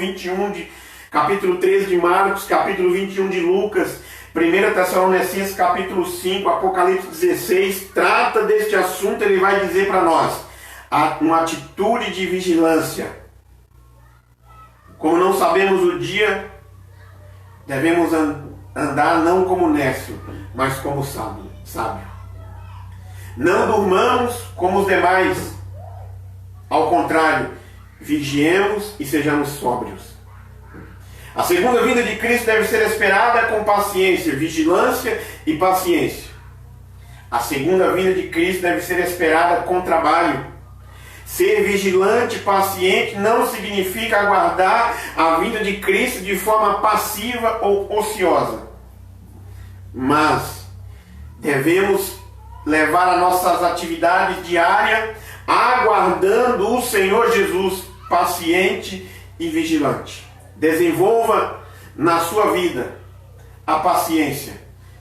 13 de Marcos, capítulo 21 de Lucas, 1 Tessalonicenses, capítulo 5, Apocalipse 16, trata deste assunto, ele vai dizer para nós, uma atitude de vigilância. Como não sabemos o dia, devemos andar não como nécio, mas como sábio. Não durmamos como os demais. Ao contrário, vigiemos e sejamos sóbrios. A segunda vinda de Cristo deve ser esperada com paciência, vigilância e paciência. A segunda vinda de Cristo deve ser esperada com trabalho. Ser vigilante, paciente, não significa aguardar a vinda de Cristo de forma passiva ou ociosa. Mas devemos levar as nossas atividades diárias aguardando o Senhor Jesus, paciente e vigilante. Desenvolva na sua vida a paciência.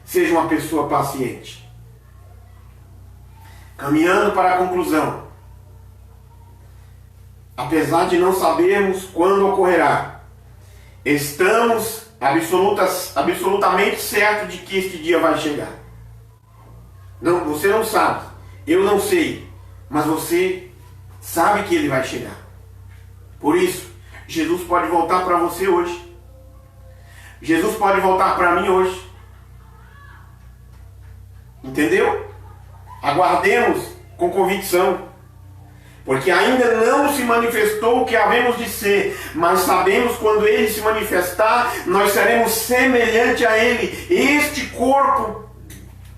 Seja uma pessoa paciente. Caminhando para a conclusão. Apesar de não sabermos quando ocorrerá, estamos absolutamente certos de que este dia vai chegar. Não, você não sabe, eu não sei, mas você sabe que ele vai chegar. Por isso, Jesus pode voltar para você hoje. Jesus pode voltar para mim hoje. Entendeu? Aguardemos com convicção. Porque ainda não se manifestou o que havemos de ser, mas sabemos quando ele se manifestar, nós seremos semelhante a ele. Este corpo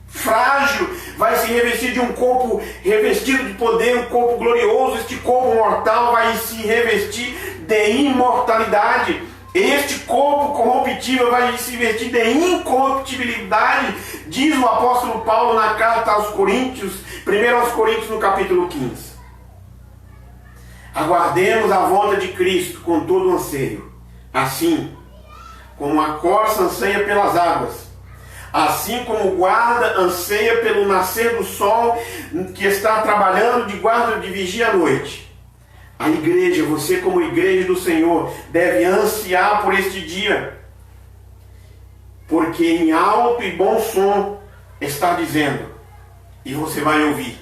frágil vai se revestir de um corpo revestido de poder, um corpo glorioso. Este corpo mortal vai se revestir de imortalidade. Este corpo corruptível vai se vestir de incorruptibilidade, diz o apóstolo Paulo na carta aos Coríntios, 1 aos Coríntios no capítulo 15. Aguardemos a volta de Cristo com todo o anseio. Assim como a corça anseia pelas águas, assim como o guarda anseia pelo nascer do sol, que está trabalhando de guarda de vigia à noite. A igreja, você como igreja do Senhor, deve ansiar por este dia, porque em alto e bom som está dizendo, e você vai ouvir: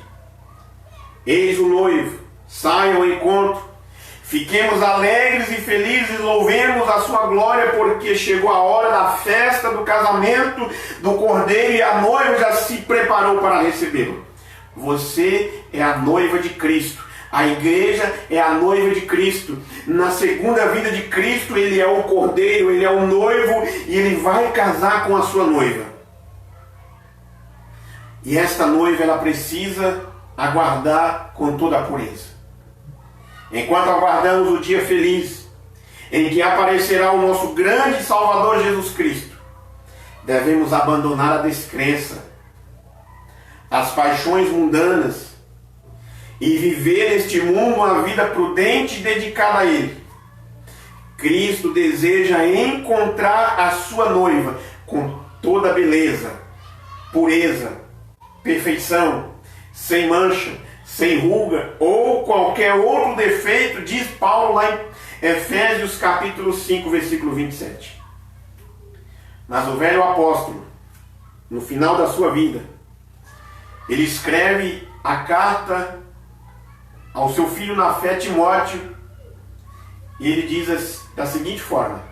eis o noivo, saia ao encontro, fiquemos alegres e felizes, louvemos a sua glória, porque chegou a hora da festa do casamento do Cordeiro e a noiva já se preparou para recebê-lo. Você é a noiva de Cristo, a igreja é a noiva de Cristo. Na segunda vinda de Cristo, ele é o Cordeiro, ele é o noivo e ele vai casar com a sua noiva. E esta noiva, ela precisa aguardar com toda a pureza. Enquanto aguardamos o dia feliz, em que aparecerá o nosso grande Salvador Jesus Cristo, devemos abandonar a descrença, as paixões mundanas e viver neste mundo uma vida prudente e dedicada a Ele. Cristo deseja encontrar a sua noiva com toda beleza, pureza, perfeição, sem mancha, sem ruga ou qualquer outro defeito, diz Paulo lá em Efésios capítulo 5, versículo 27. Mas o velho apóstolo, no final da sua vida, ele escreve a carta ao seu filho na fé, Timóteo, e ele diz da seguinte forma: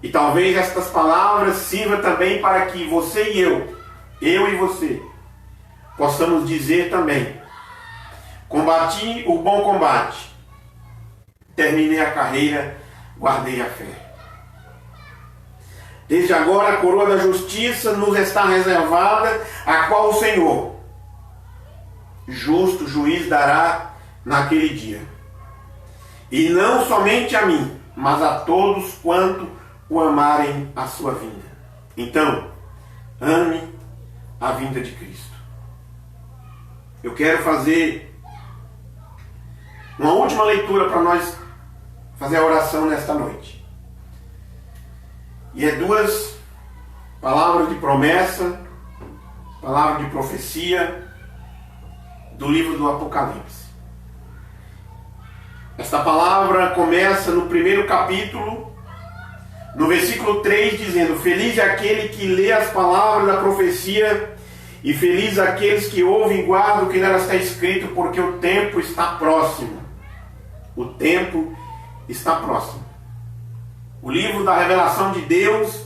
E talvez estas palavras sirvam também para que você e eu e você, possamos dizer também: combati o bom combate, terminei a carreira, guardei a fé. Desde agora a coroa da justiça nos está reservada, a qual o Senhor, justo juiz, dará naquele dia. E não somente a mim, mas a todos quanto o amarem a sua vinda. Então, ame a vinda de Cristo. Eu quero fazer uma última leitura para nós fazer a oração nesta noite. E é duas palavras de promessa, palavras de profecia do livro do Apocalipse. Esta palavra começa no primeiro capítulo, no versículo 3, dizendo: feliz é aquele que lê as palavras da profecia, e feliz aqueles que ouvem e guardam o que nela está escrito, porque o tempo está próximo. O tempo está próximo. O livro da revelação de Deus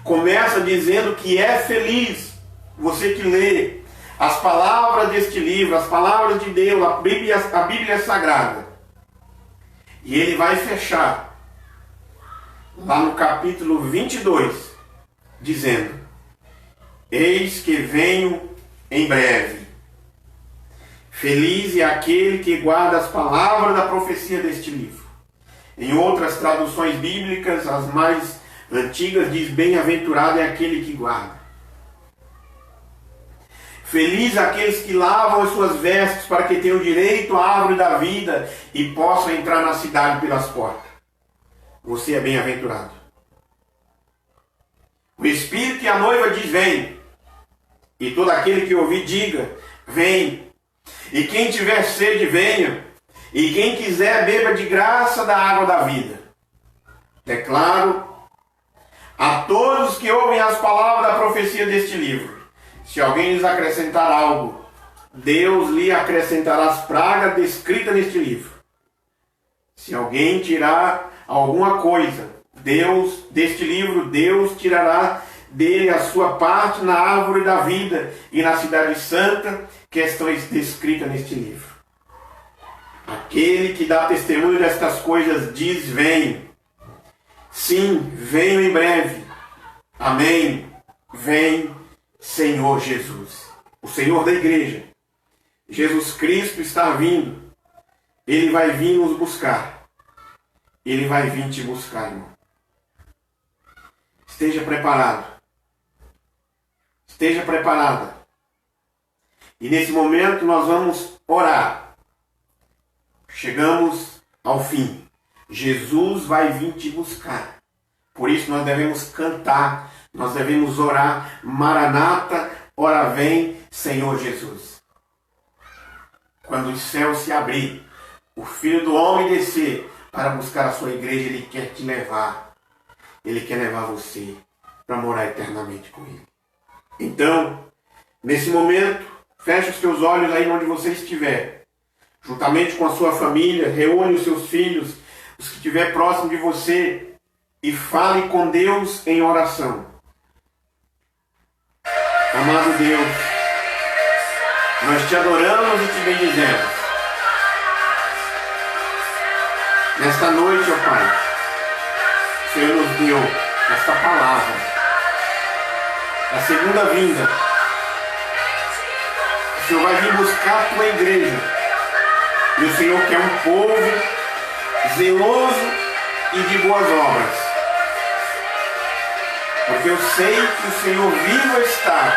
começa dizendo que é feliz você que lê as palavras deste livro, as palavras de Deus, a Bíblia Sagrada. E ele vai fechar lá no capítulo 22, dizendo: eis que venho em breve. Feliz é aquele que guarda as palavras da profecia deste livro. Em outras traduções bíblicas, as mais antigas, diz: bem-aventurado é aquele que guarda. Feliz aqueles que lavam as suas vestes, para que tenham direito à árvore da vida e possam entrar na cidade pelas portas. Você é bem-aventurado. O Espírito e a noiva diz: vem. E todo aquele que ouvir, diga: vem. E quem tiver sede, venha. E quem quiser, beba de graça da água da vida. Declaro a todos que ouvem as palavras da profecia deste livro: se alguém lhes acrescentar algo, Deus lhe acrescentará as pragas descritas neste livro. Se alguém tirar alguma coisa deste livro, Deus tirará dele a sua parte na árvore da vida e na cidade santa que estão descritas neste livro. Aquele que dá testemunho destas coisas diz: vem. Sim, venho em breve. Amém. Vem, Senhor Jesus. O Senhor da igreja, Jesus Cristo, está vindo. Ele vai vir nos buscar. Ele vai vir te buscar, irmão. Esteja preparado. Esteja preparada. E nesse momento nós vamos orar. Chegamos ao fim. Jesus vai vir te buscar. Por isso nós devemos cantar, nós devemos orar: Maranata, ora vem, Senhor Jesus. Quando o céu se abrir, o Filho do Homem descer para buscar a sua igreja, Ele quer te levar. Ele quer levar você para morar eternamente com Ele. Então, nesse momento, feche os teus olhos aí onde você estiver. Juntamente com a sua família, reúne os seus filhos, os que estiver próximo de você, e fale com Deus em oração. Amado Deus, nós te adoramos e te bendizemos. Nesta noite, ó Pai, o Senhor nos deu esta palavra, a segunda vinda. O Senhor vai vir buscar a tua igreja. E o Senhor quer um povo zeloso e de boas obras. Porque eu sei que o Senhor vivo está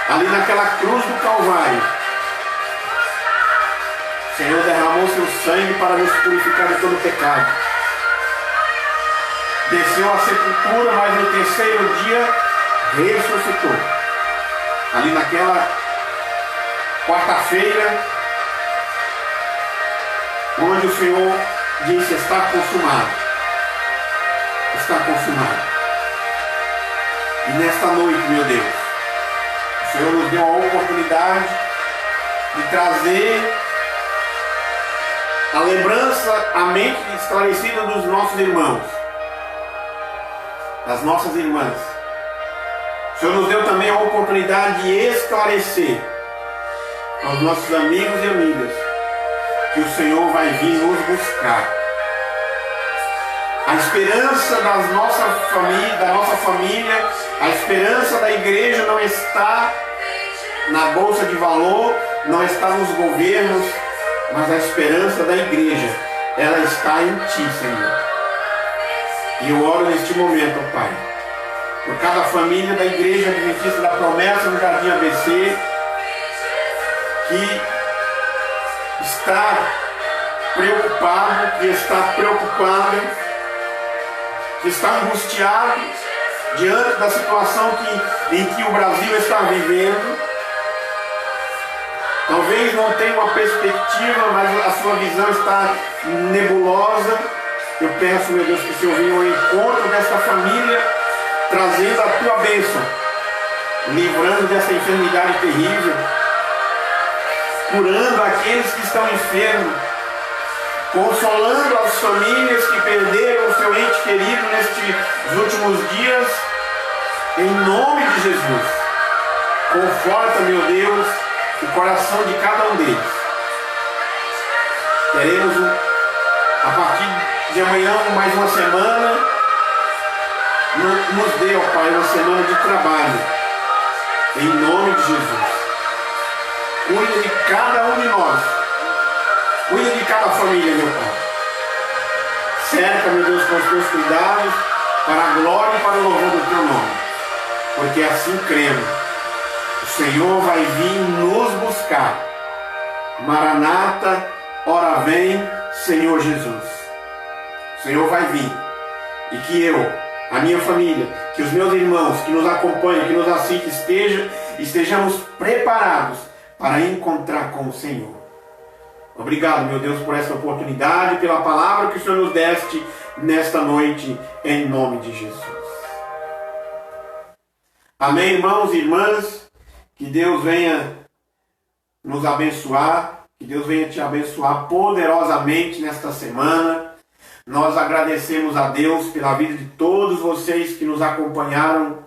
ali naquela cruz do Calvário. O Senhor derramou seu sangue para nos purificar de todo pecado. Desceu à sepultura, mas no terceiro dia ressuscitou. Ali naquela quarta-feira, onde o Senhor disse: está consumado. Está consumado. E nesta noite, meu Deus, o Senhor nos deu a oportunidade de trazer a lembrança, a mente esclarecida dos nossos irmãos. das nossas irmãs. O Senhor nos deu também a oportunidade de esclarecer aos nossos amigos e amigas que o Senhor vai vir nos buscar. A esperança da nossa família, a esperança da igreja não está na bolsa de valor, não está nos governos, mas a esperança da igreja, ela está em Ti, Senhor. E eu oro neste momento, ó Pai, por cada família da Igreja Adventista da Promessa no Jardim ABC, que está preocupado, que está preocupada, que está angustiado diante da situação em que o Brasil está vivendo. Talvez não tenha uma perspectiva, mas a sua visão está nebulosa. Eu peço, meu Deus, que o Senhor venha ao encontro desta família, trazendo a Tua bênção, livrando dessa enfermidade terrível, curando aqueles que estão enfermos, consolando as famílias que perderam o seu ente querido nestes últimos dias, em nome de Jesus. Conforta, meu Deus, o coração de cada um deles. Teremos a partir de amanhã mais uma semana. Nos dê, ó Pai, uma semana de trabalho, em nome de Jesus. Cuida de cada um de nós, cuida de cada família, meu Pai. Cerca, meu Deus, com os Teus cuidados, para a glória e para o louvor do Teu nome, porque assim cremos. O Senhor vai vir nos buscar. Maranata, ora vem, Senhor Jesus. O Senhor vai vir. E que eu, a minha família, que os meus irmãos que nos acompanham, que nos assistem, estejamos preparados para encontrar com o Senhor. Obrigado, meu Deus, por essa oportunidade, pela palavra que o Senhor nos deste nesta noite, em nome de Jesus. Amém, irmãos e irmãs. Que Deus venha nos abençoar, que Deus venha te abençoar poderosamente nesta semana. Nós agradecemos a Deus pela vida de todos vocês que nos acompanharam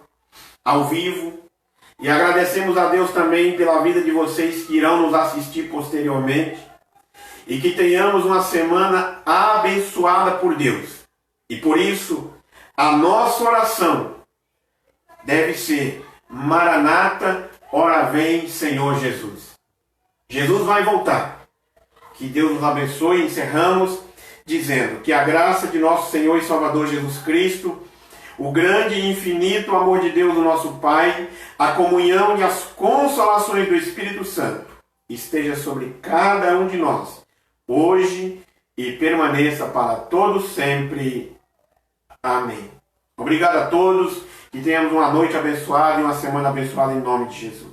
ao vivo. E agradecemos a Deus também pela vida de vocês que irão nos assistir posteriormente. E que tenhamos uma semana abençoada por Deus. E por isso, a nossa oração deve ser: Maranata, ora vem, Senhor Jesus. Jesus vai voltar. Que Deus nos abençoe. Encerramos dizendo que a graça de nosso Senhor e Salvador Jesus Cristo, o grande e infinito amor de Deus, o nosso Pai, a comunhão e as consolações do Espírito Santo esteja sobre cada um de nós, hoje e permaneça para todos sempre. Amém. Obrigado a todos, que tenhamos uma noite abençoada e uma semana abençoada em nome de Jesus.